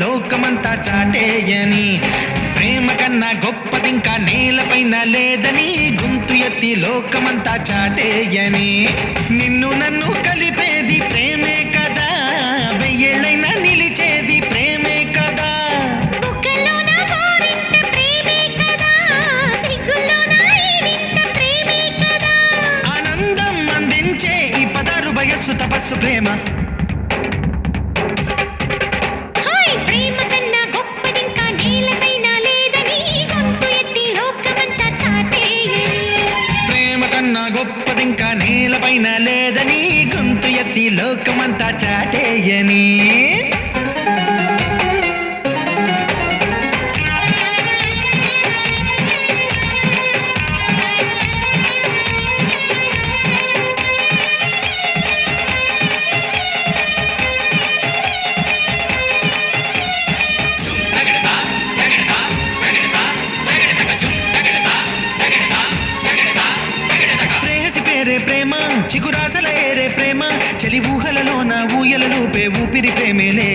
లోకమంతా చాటేయని ప్రేమ కన్నా గొప్పదింకా నేలపైన లేదని గొంతు ఎత్తి లోకమంతా చాటేయని నిన్ను నన్ను కలిపేది ప్రేమే కదా వెయ్యేళ్ళైనా నిలిచేది ప్రేమే కదా ఆనందం అందించే ఈ పదారు వయస్సు తపస్సు ప్రేమ గొప్పదింకా నేలపైన లేదని గొంతు ఎత్తి లోకమంతా చాటేయని ప్రేమ చిగురాసల ఏరే ప్రేమ చలి ఊహలలోన ఊయలలో పే ఊపిరి ప్రేమేలే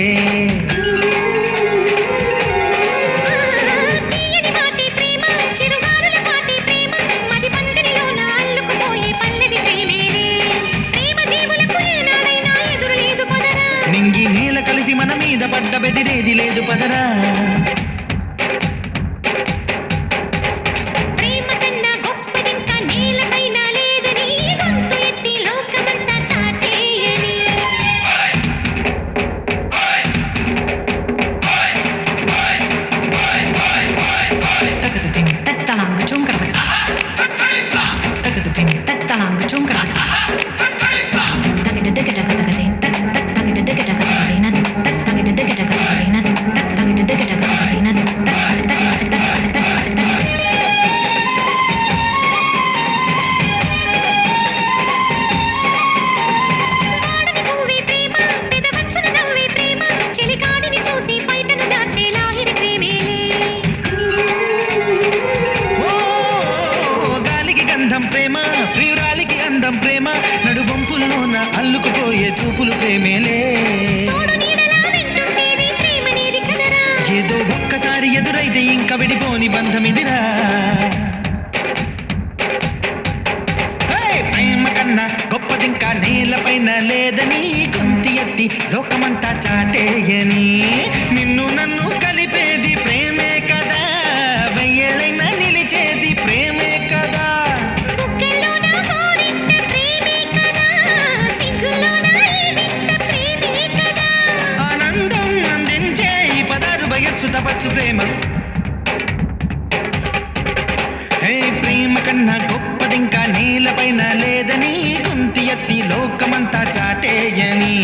నింగి నేల కలిసి మన మీద పడ్డ బెదిరేది లేదు పదరా ప్రేమ ప్రియురాలికి అందం ప్రేమ నడువంపుల్లోన అల్లుకుపోయే చూపులు ప్రేమేలే ఏదో ఒక్కసారి ఎదురైతే ఇంకా విడిపోని బంధమిదిరా ప్రేమ కన్నా గొప్పదింకా నేలపైన లేదని గొంతు ఎత్తి లోకమంతా చాటేయని నిన్ను నన్ను కలిపేది ప్రేమే కదా వెయ్యేళ్ళైనా నిలిచేది ప్రేమే కదా తపస్సు ప్రేమ ప్రేమ కన్నా గొప్పదింకా నేలపైన లేదని గొంతు ఎత్తి లోకమంతా చాటేయని